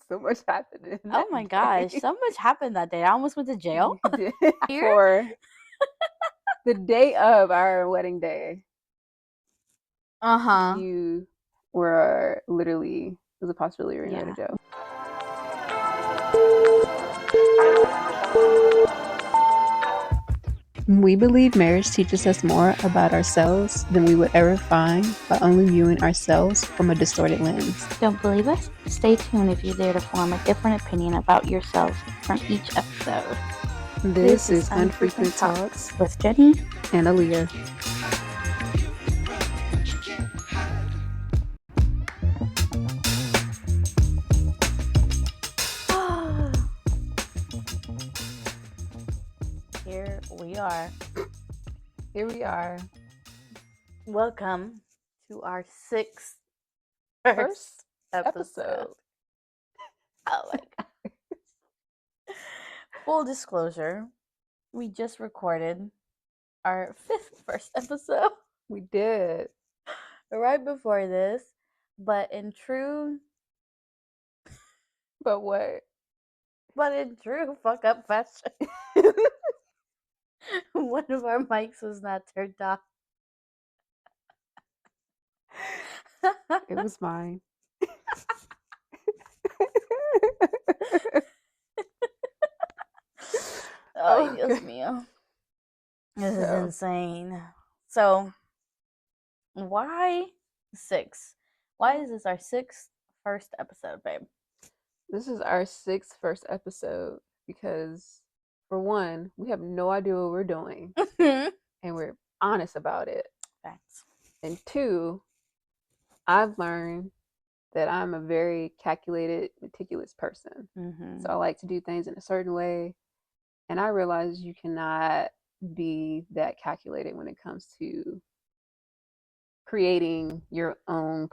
So much happened in Oh that my gosh, day. so much happened that day. I almost went to jail. You did. Here? For the day of our wedding day, Uh-huh. you were literally, there's a possibility you're going to go to Yeah. jail. We believe marriage teaches us more about ourselves than we would ever find by only viewing ourselves from a distorted lens. Don't believe us? Stay tuned if you dare to form a different opinion about yourselves from each episode. This is Unfrequent Talks with Jenny and Aaliyah. Here we are. Here we are. Welcome to our first episode. Oh my god. Full disclosure, we just recorded our first episode. We did. Right before this, but in true But what? Fuck up fashion, one of our mics was not turned off. It was mine. Oh, Dios mío. This is insane. So, why 6? Why is this our first episode, babe? This is our first episode because, for one, we have no idea what we're doing and we're honest about it. Facts. And 2, I've learned that I'm a very calculated, meticulous person. Mm-hmm. So I like to do things in a certain way. And I realize you cannot be that calculated when it comes to creating your own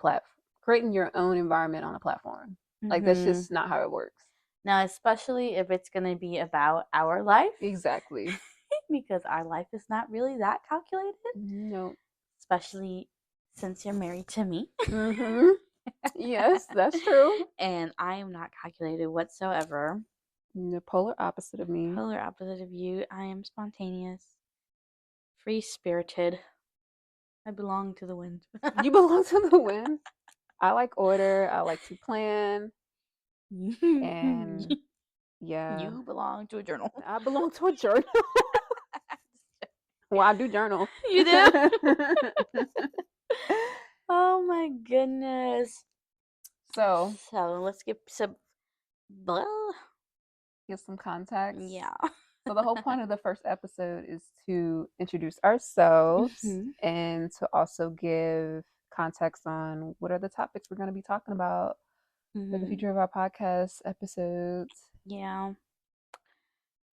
creating your own environment on a platform. Like, that's just not how it works. Now, especially if it's going to be about our life. Exactly. Because our life is not really that calculated. No. Especially since you're married to me. Mm-hmm. Yes, that's true. And I am not calculated whatsoever. The polar opposite of me. Polar opposite of you. I am spontaneous, free-spirited. I belong to the wind. You belong to the wind. I like order. I like to plan. And yeah. You belong to a journal. I belong to a journal. Well, I do journal. You do? Oh my goodness. So let's get some context. Yeah. So the whole point of the first episode is to introduce ourselves and to also give context on what are the topics we're going to be talking about for the future of our podcast episodes. Yeah.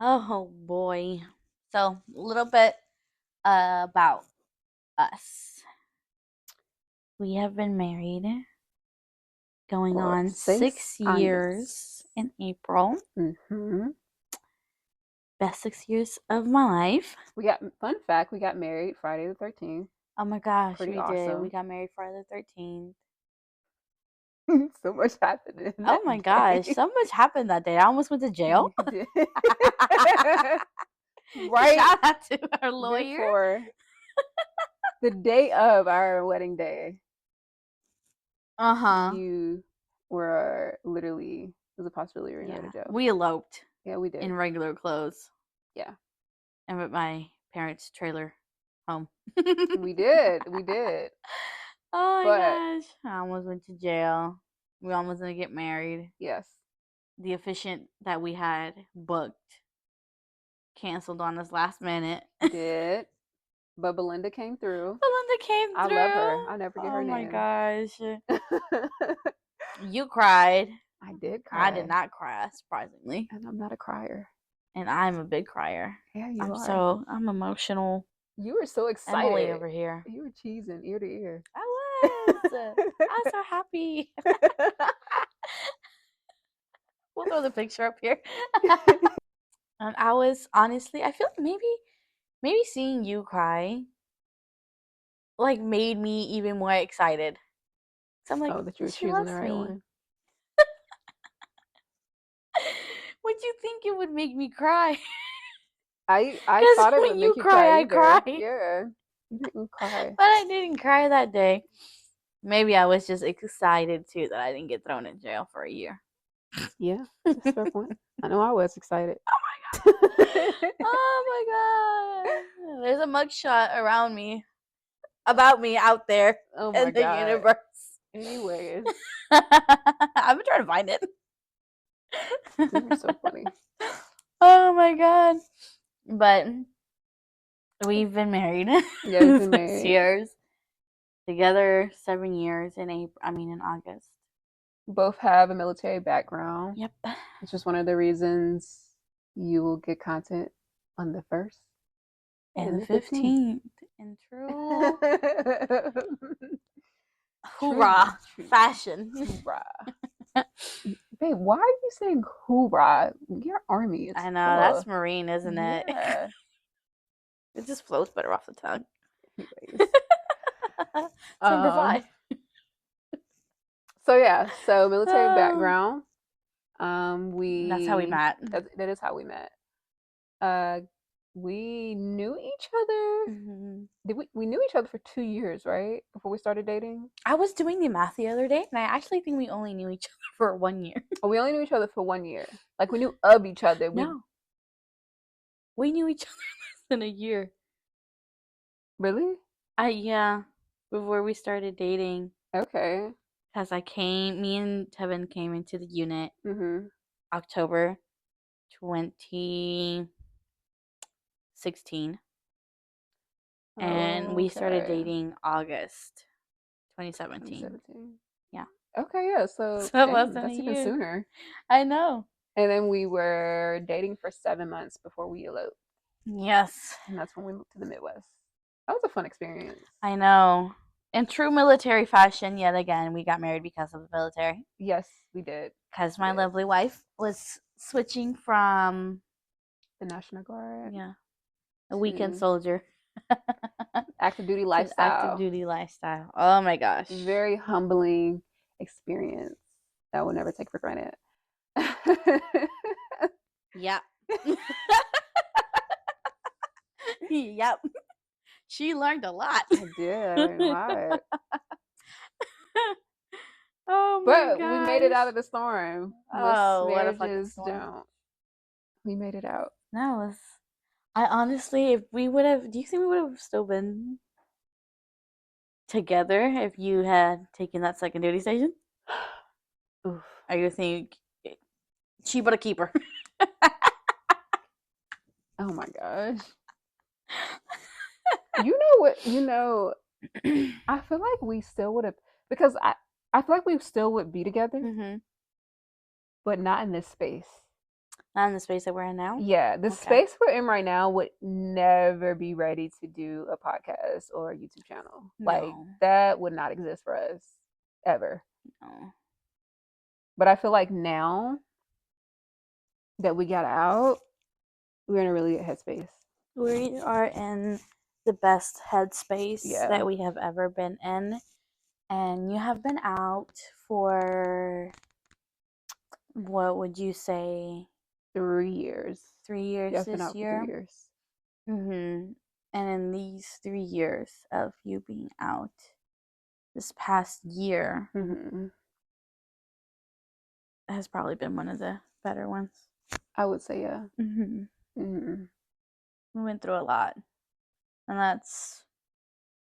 Oh boy. So a little bit about us. We have been married going on 6 years in April. Best 6 years of my life. Fun fact, we got married Friday the 13th. Oh my gosh, Pretty we awesome. did. We got married Friday the 13th. So much happened in that Oh my gosh, so much happened that day. I almost went to jail. You did. Right. Shout out to our lawyer. Before the day of our wedding day. You were literally, there's a possibility you're going to go to jail. We eloped. Yeah, we did. In regular clothes. Yeah. And with my parents' trailer home. We did. Oh my gosh. I almost went to jail. We almost didn't get married. Yes. The officiant that we had booked canceled on us last minute. Did. But Belinda came through. I love her. I'll never forget her name. Oh my gosh. You cried. I did cry. I did not cry, surprisingly. And I'm not a crier. And I'm a big crier. Yeah, you are. I'm emotional. You were so excited. Emily over here. You were cheesing ear to ear. I was. I was so happy. We'll throw the picture up here. And I was, honestly, I feel like maybe seeing you cry like made me even more excited. So I'm like, that you were she choosing loves the right me. one. did you think it would make me cry? I 'Cause thought it when would you make you cry, cry I either. cry. Yeah. You didn't cry. But I didn't cry that day. Maybe I was just excited too that I didn't get thrown in jail for a year. Yeah, that's a fair point. I know I was excited. Oh my god. There's a mugshot around me. About me out there Oh my in the god. universe. Anyways, I've been trying to find it. you're so funny. Oh my god. But we've been married Yeah, we've been 6 married. years. Together 7 years in in August. Both have a military background. Yep. Which is one of the reasons you will get content on the 1st And the 15th. In true hoorah fashion. Hoorah. Babe, why are you saying hoorah? You're Army. It's I know, that's Marine, isn't it? Yeah. It just flows better off the tongue. Anyways. Semper Fi. So yeah, so military Oh. background. That's how we met. That is how we met. We knew each other. Mhm. We knew each other for 2 years, right? Before we started dating. I was doing the math the other day, and I actually think we only knew each other for 1 year. Oh, we only knew each other for 1 year. Like we knew of each other. No. We knew each other less than a year. Really? Yeah. Before we started dating. Okay. Because me and Tevin came into the unit October 2016. And we started dating August 2017. Yeah. Okay, yeah. So less than that's a even year. sooner. I know. And then we were dating for 7 months before we eloped. Yes. And that's when we moved to the Midwest. That was a fun experience. I know. In true military fashion, yet again, we got married because of the military. Yes, we did. Because my lovely wife was switching from the National Guard. Yeah. A weekend soldier. Active duty lifestyle. Active duty lifestyle. Oh my gosh. Very humbling experience that I will never take for granted. Yep. Yep. She learned a lot. I did. I learned a lot. Oh my But gosh. we made it out of the storm. Oh, Most what a fucking marriages storm. don't. We made it out. That was. I honestly, if we would have, do you think we would have still been together if you had taken that second duty station? Oof. Or you think she but a keeper? Oh my gosh. You know what? You know, I feel like we still would have, because I feel like we still would be together, but not in this space. Not in the space that we're in now? Yeah, the space we're in right now would never be ready to do a podcast or a YouTube channel. No. Like, that would not exist for us, ever. No. But I feel like now that we got out, we're in a really good headspace. We are in the best headspace that we have ever been in. And you have been out for, what would you say? 3 years. 3 years Yeah, this year? 3 years. And in these 3 years of you being out, this past year has probably been one of the better ones. I would say, yeah. We went through a lot. And that's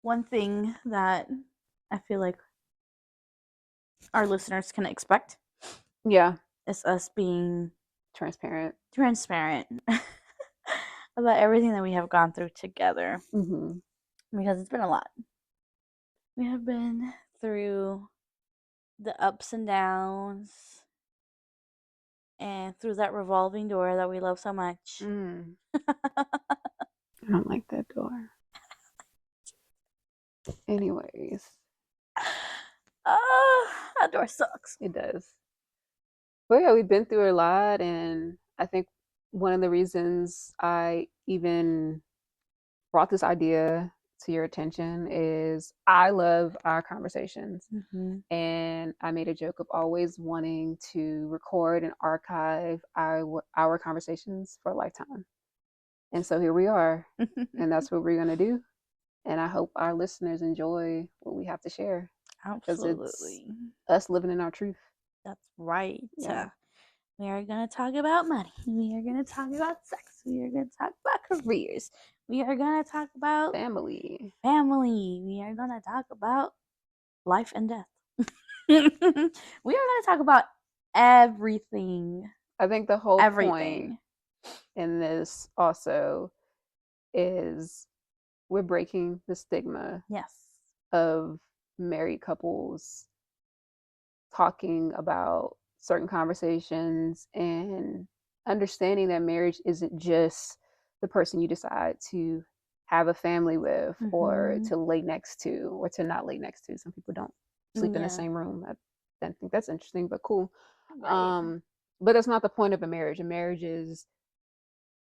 one thing that I feel like our listeners can expect. Yeah. It's us being transparent about everything that we have gone through together. Because it's been a lot. We have been through the ups and downs and through that revolving door that we love so much. I don't like that door. Anyways. That door sucks. It does. But yeah, we've been through a lot, and I think one of the reasons I even brought this idea to your attention is I love our conversations. Mm-hmm. And I made a joke of always wanting to record and archive our conversations for a lifetime. And so here we are. And that's what we're going to do. And I hope our listeners enjoy what we have to share. Absolutely. It's us living in our truth. That's right. Yeah. We are going to talk about money. We are going to talk about sex. We are going to talk about careers. We are going to talk about family. We are going to talk about life and death. We are going to talk about everything. I think the whole point in this also is we're breaking the stigma of married couples talking about certain conversations and understanding that marriage isn't just the person you decide to have a family with or to lay next to or to not lay next to. Some people don't sleep in the same room. I don't think that's interesting, but cool. Right. But that's not the point of a marriage. A marriage is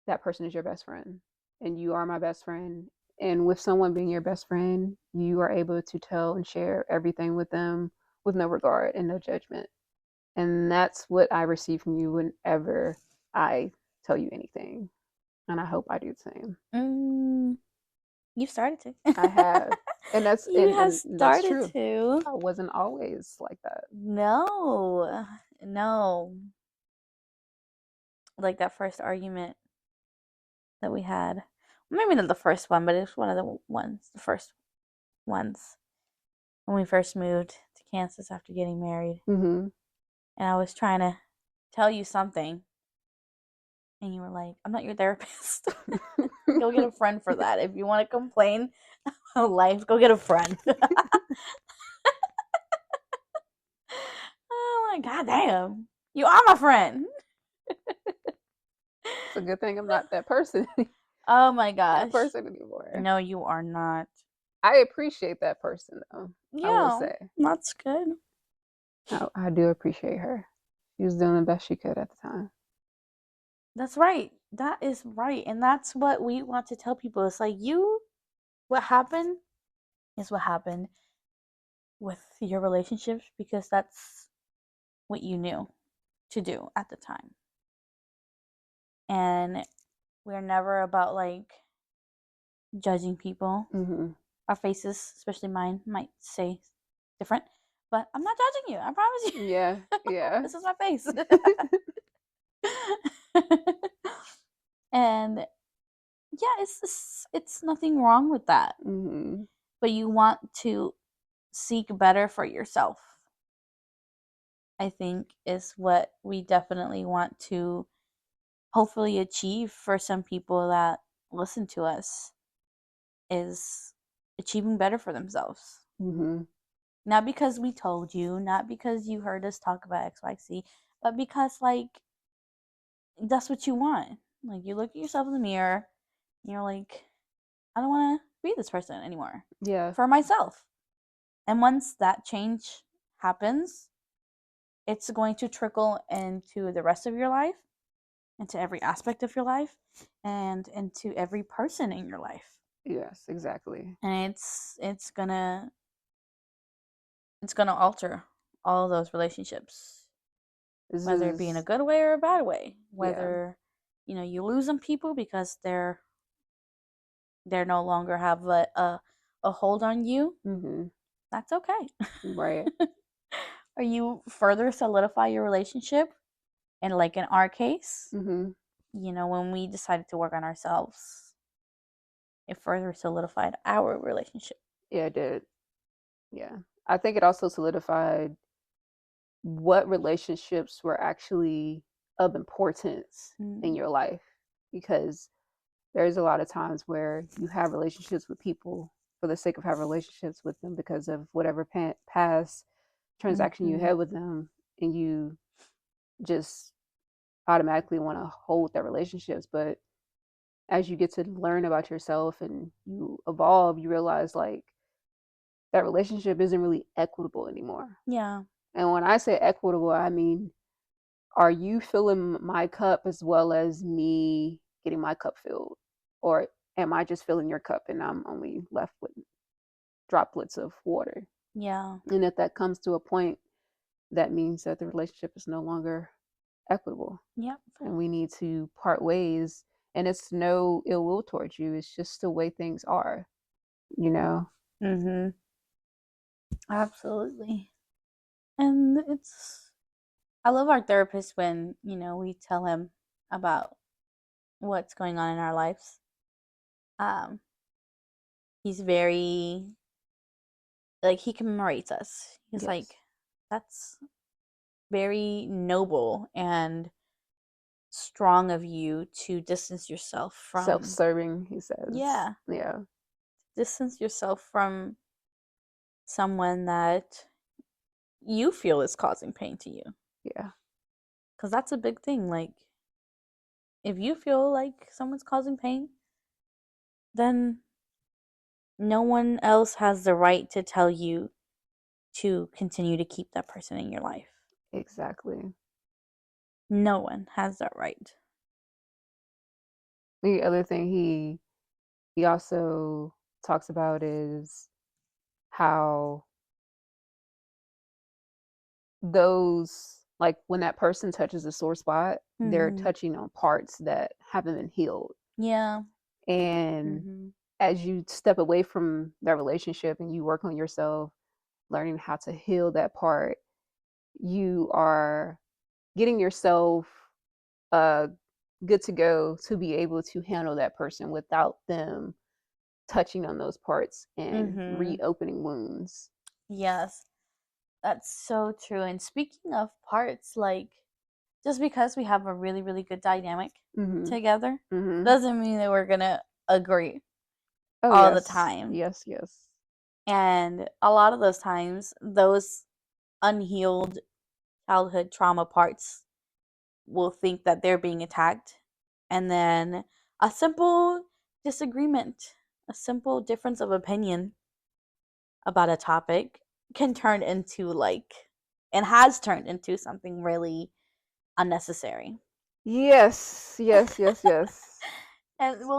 that person is your best friend and you are my best friend. And with someone being your best friend, you are able to tell and share everything with them with no regard and no judgment. And that's what I receive from you whenever I tell you anything. And I hope I do the same. You started to. I have. And that's you have started that's true. to. I wasn't always like that. No. Like that first argument that we had. Maybe not the first one, but it's one of the first ones. When we first moved to Kansas after getting married. Mm-hmm. And I was trying to tell you something. And you were like, I'm not your therapist. Go get a friend for that. If you want to complain about life, go get a friend. Oh my god damn. You are my friend. It's a good thing I'm not that person. Oh my gosh. That person anymore. No, you are not. I appreciate that person though. Yeah, I will say. That's good. I do appreciate her. She was doing the best she could at the time. That's right. That is right. And that's what we want to tell people. It's like what happened is what happened with your relationships because that's what you knew to do at the time. And we're never about like judging people. Mm-hmm. Our faces, especially mine, might say different, but I'm not judging you. I promise you. Yeah. This is my face. And yeah, it's nothing wrong with that. Mm-hmm. But you want to seek better for yourself. I think is what we definitely want to hopefully achieve for some people that listen to us is achieving better for themselves. Mm-hmm. Not because we told you, not because you heard us talk about XYZ, but because like that's what you want. Like you look at yourself in the mirror and you're like, I don't want to be this person anymore. Yeah. For myself. And once that change happens, it's going to trickle into the rest of your life, into every aspect of your life, and into every person in your life. Yes, exactly. And it's gonna alter all of those relationships. Whether it be in a good way or a bad way. Whether you lose some people because they're no longer have a hold on you. Mm-hmm. That's okay. Right. Or you further solidify your relationship. And like in our case, mm-hmm. When we decided to work on ourselves, it further solidified our relationship. Yeah, it did. Yeah. I think it also solidified what relationships were actually of importance in your life, because there's a lot of times where you have relationships with people for the sake of having relationships with them because of whatever past transaction you had with them, and you just automatically want to hold their relationships. But as you get to learn about yourself and you evolve, you realize like that relationship isn't really equitable anymore. Yeah. And when I say equitable, I mean, are you filling my cup as well as me getting my cup filled? Or am I just filling your cup and I'm only left with droplets of water? Yeah. And if that comes to a point, that means that the relationship is no longer equitable. Yep. And we need to part ways. And it's no ill will towards you. It's just the way things are, you know? Mm-hmm. Absolutely. And I love our therapist when, we tell him about what's going on in our lives. He's very, like, he commemorates us. He's like, that's very noble and strong of you to distance yourself from self-serving, he says. Yeah. Distance yourself from someone that you feel is causing pain to you. Yeah. Because that's a big thing. Like, if you feel like someone's causing pain, then no one else has the right to tell you to continue to keep that person in your life. Exactly. No one has that right. The other thing he also talks about is how those, like, when that person touches a sore spot, they're touching on parts that haven't been healed. Yeah. And as you step away from that relationship and you work on yourself, learning how to heal that part, you are getting yourself good to go to be able to handle that person without them touching on those parts and reopening wounds. Yes, that's so true. And speaking of parts, like, just because we have a really, really good dynamic together doesn't mean that we're going to agree all the time. Yes. And a lot of those times, those unhealed childhood trauma parts will think that they're being attacked. And then a simple disagreement, a simple difference of opinion about a topic can turn into, like, and has turned into something really unnecessary. Yes. And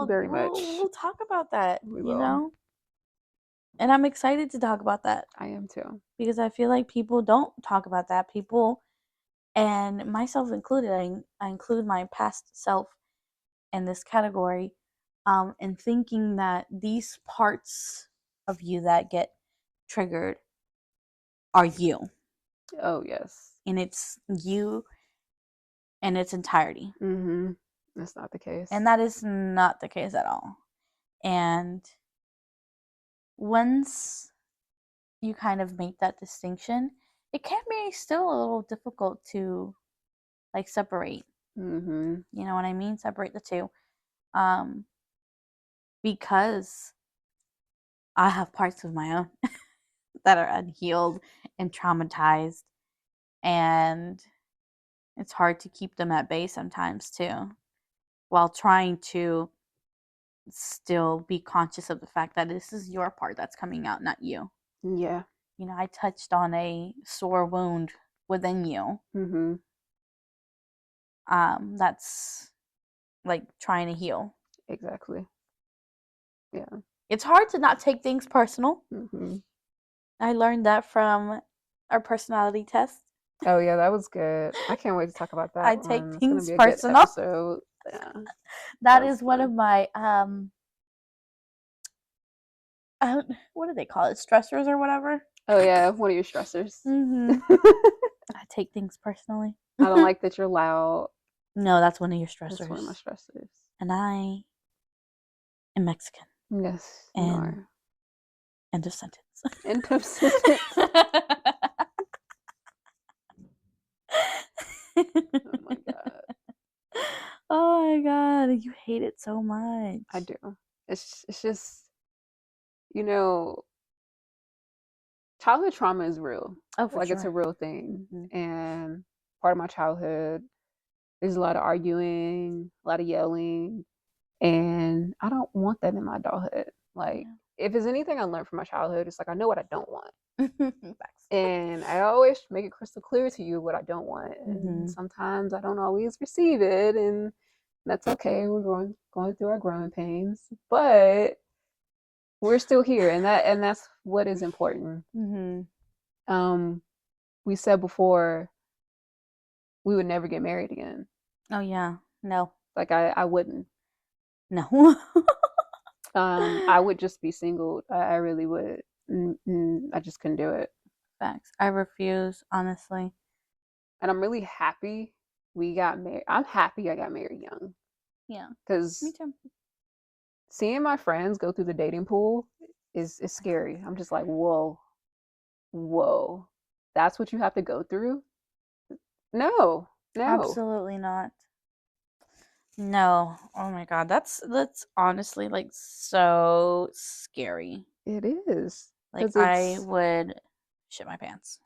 very much. We'll talk about that, we will. And I'm excited to talk about that. I am too. Because I feel like people don't talk about that. People, and myself included, I include my past self in this category, and thinking that these parts of you that get triggered are you. Oh, yes. And it's you in its entirety. That's not the case. And that is not the case at all. And once you kind of make that distinction, it can be still a little difficult to, like, separate. You know what I mean? Separate the two. Because I have parts of my own that are unhealed and traumatized, and it's hard to keep them at bay sometimes too, while trying to still be conscious of the fact that this is your part that's coming out, not you. Yeah. I touched on a sore wound within you. That's, like, trying to heal. Exactly. Yeah. It's hard to not take things personal. I learned that from our personality test. Oh yeah, that was good. I can't wait to talk about that. I take things it's personal. Good episode. Yeah. That is one of my what do they call it? Stressors or whatever. Oh yeah, one of your stressors. I take things personally. I don't like that you're loud. No, that's one of your stressors. That's one of my stressors. And I am Mexican. Yes, you and are. End of sentence. End of sentence. Oh my god. Oh my god, you hate it so much. I do. It's just, childhood trauma is real. Oh, for sure. It's a real thing. And part of my childhood, there's a lot of arguing, a lot of yelling, and I don't want that in my adulthood. Like, if there's anything I learned from my childhood, it's like, I know what I don't want. And I always make it crystal clear to you what I don't want. And sometimes I don't always receive it. And That's okay. We're going through our growing pains, but we're still here, and that's what is important. Mm-hmm. We said before we would never get married again. Oh yeah. No. Like I wouldn't. No. I would just be single. I really would. I just couldn't do it. Facts. I refuse, honestly. And I'm really happy we got married. I'm happy I got married young. Yeah. Me Because too. seeing my friends go through the dating pool is scary. I'm just like, whoa, whoa. That's what you have to go through? No, no. Absolutely not. No. Oh my god, that's honestly like so scary. It is. Like Because I it's would shit my pants.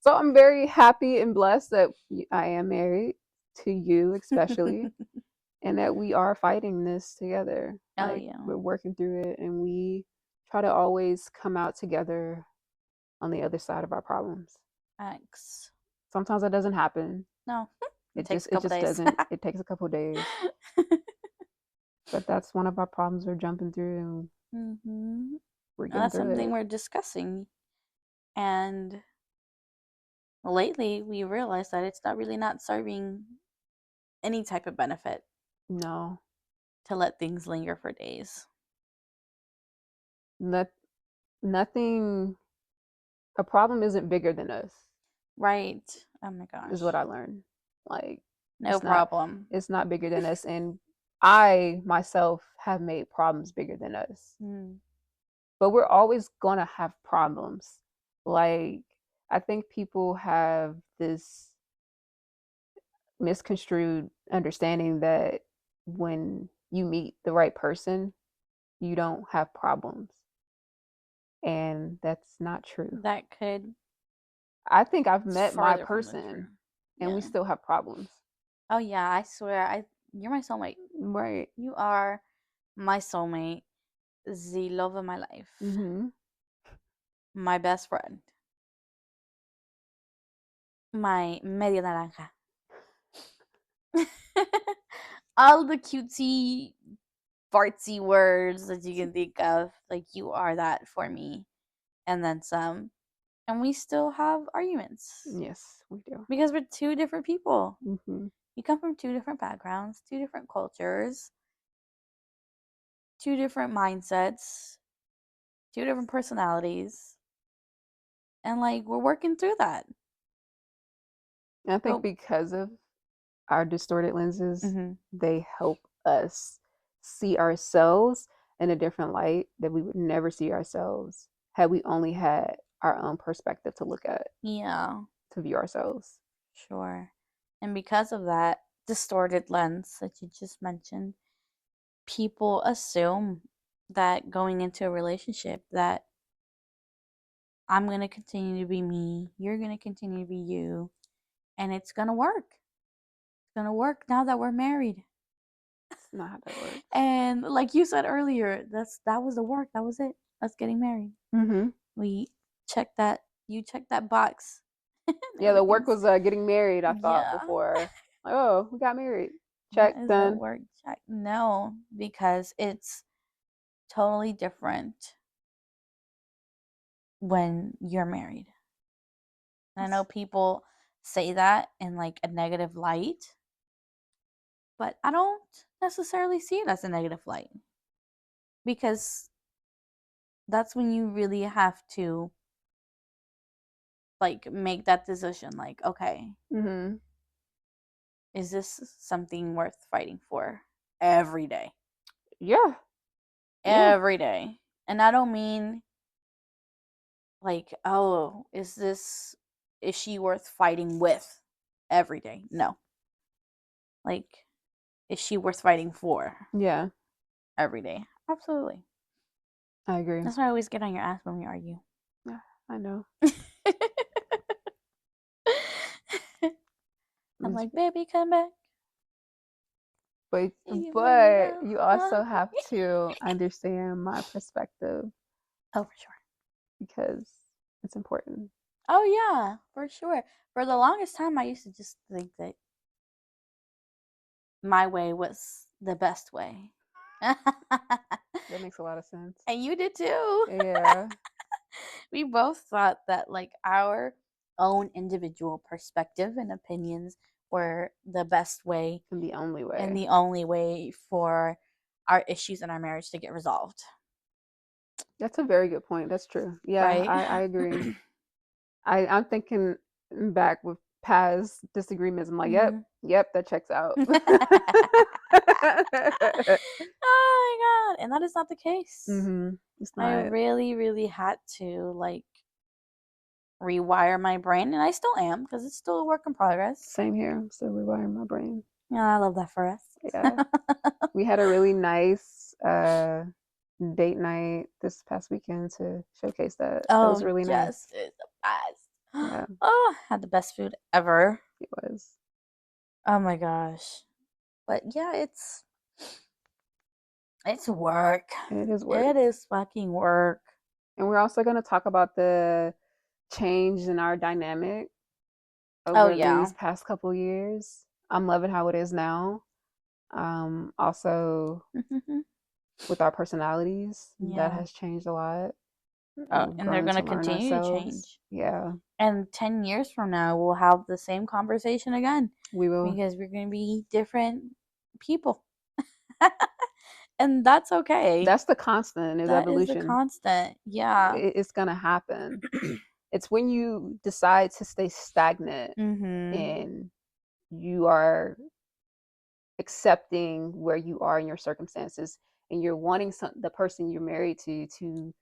so I'm very happy and blessed that I am married to you, especially, and that we are fighting this together. Oh Like yeah. we're working through it, and we try to always come out together on the other side of our problems. X. Sometimes that doesn't happen. No. It It takes just a it couple just days. doesn't. It takes a couple days. But that's one of our problems we're jumping through, and Mm-hmm. we're getting That's through something it. we're discussing. And lately we realized that it's not really not serving any type of benefit No, to let things linger for days. not nothing. A problem isn't bigger than us. Right. Oh my Is gosh. what I learned. Like No it's not problem. it's not bigger than us, and I myself have made problems bigger than us. Mm. But we're always gonna have problems. Like I think people have this misconstrued understanding that when you meet the right person, you don't have problems. And that's not true. That could I think I've it's met my farther from the person truth. and we Yeah. still have problems. Oh yeah, I swear you're my soulmate. Right. You are my soulmate, the love of my life, Mm-hmm. my best friend, my media naranja. All the cutesy, fartsy words that you can think of, like you are that for me, and then some. And we still have arguments Yes, we do. because we're two different people. Mm-hmm. You come from two different backgrounds, two different cultures, two different mindsets, two different personalities, and like we're working through that. I think But because of our distorted lenses, mm-hmm. they help us see ourselves in a different light that we would never see ourselves had we only had our own perspective to look at, Yeah, to view ourselves. sure. And because of that distorted lens that you just mentioned, people assume that going into a relationship that I'm going to continue to be me, you're going to continue to be you, and it's going to work. It's going to work now that we're married. It's not how that works. And like you said earlier, that was the work. That was it. Us getting married. Mm-hmm. We checked that. You checked that box. Yeah, the work Everything's was getting married, I thought, yeah. before. Like, oh, we got married. That Check, is the done. work check. No, because it's totally different when you're married. And I know people say that in like a negative light, but I don't necessarily see it as a negative light because that's when you really have to like make that decision like, okay, Mm-hmm. is this something worth fighting for every day? Yeah, yeah. Every day. And I don't mean like, oh, is she worth fighting with every day? No. Like, is she worth fighting for Yeah, every day? Absolutely. I agree. That's why I always get on your ass when we argue. Yeah, I know. I'm like, baby, come back. But You wanna but know? you also have to understand my perspective Oh, for sure. because it's important. Oh, yeah, for sure. For the longest time, I used to just think that my way was the best way. That makes a lot of sense. And you did too. Yeah. We both thought that like our own individual perspective and opinions were the best way and the only way for our issues in our marriage to get resolved. That's a very good point. That's true. Yeah, right? I agree. I'm thinking back with past disagreements. I'm like, yep, that checks out. Oh my god! And that is not the case. Mm-hmm. It's not. I really, really had to like rewire my brain, and I still am because it's still a work in progress. Same here. I'm still rewiring my brain. Yeah, I love that for us. Yeah, we had a really nice date night this past weekend to showcase that. It was really nice. It's the best. Yeah. Oh, had the best food ever. It was. Oh my gosh. But yeah, it's work. It is work. It is fucking work. And we're also going to talk about the change in our dynamic over these past couple years. I'm loving how it is now. Also with our personalities, that has changed a lot. And they're going to continue to change. Yeah. And 10 years from now, we'll have the same conversation again. We will. Because we're going to be different people. And that's okay. That's the constant, is evolution. That is the constant, yeah. It's going to happen. It's when you decide to stay stagnant and you are accepting where you are in your circumstances and you're wanting the person you're married to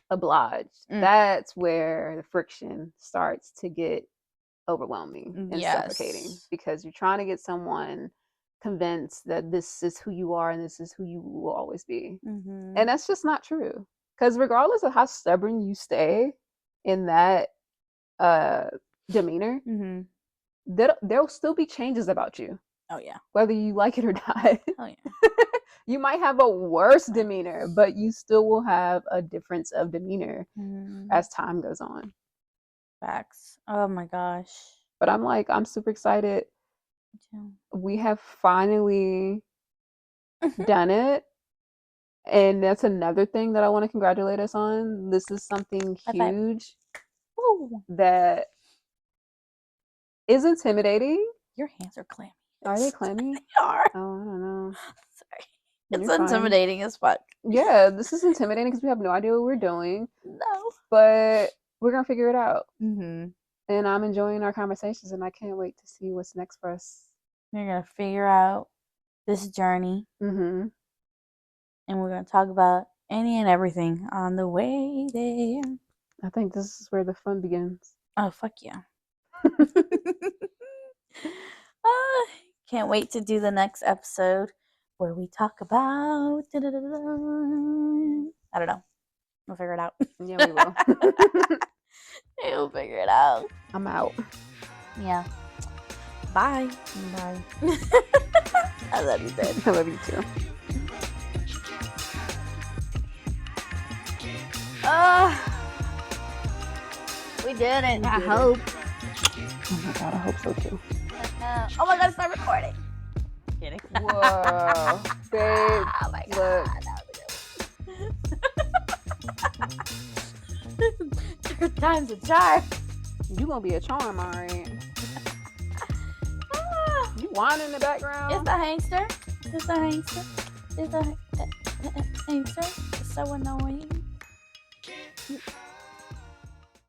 oblige. That's where the friction starts to get overwhelming and suffocating, because you're trying to get someone convinced that this is who you are and this is who you will always be. And that's just not true, because regardless of how stubborn you stay in that demeanor, there'll still be changes about you. Oh yeah. Whether you like it or not. Oh yeah. You might have a worse demeanor, but you still will have a difference of demeanor as time goes on. Facts. Oh my gosh. But I'm super excited. We have finally done it. And that's another thing that I want to congratulate us on. This is something huge that is intimidating. Your hands are clammy. Are they clammy? They are. Oh, I don't know. Sorry. It's intimidating as fuck. Yeah, this is intimidating because we have no idea what we're doing. No. But we're going to figure it out. And I'm enjoying our conversations, and I can't wait to see what's next for us. We're going to figure out this journey. And we're going to talk about any and everything on the way there. I think this is where the fun begins. Oh, fuck yeah. Can't wait to do the next episode where we talk about I don't know. We'll figure it out. Yeah, we will. We'll figure it out. I'm out. Yeah. Bye. Bye. I love you, babe. I love you too. We did it. I hope. Oh my god, I hope so too. Oh my god, start recording. Kidding. Whoa, babe. Oh my god. Third time's a charm. You gonna be a charm, alright. You whining in the background. It's the hamster. It's the hamster. It's the hamster. It's so annoying.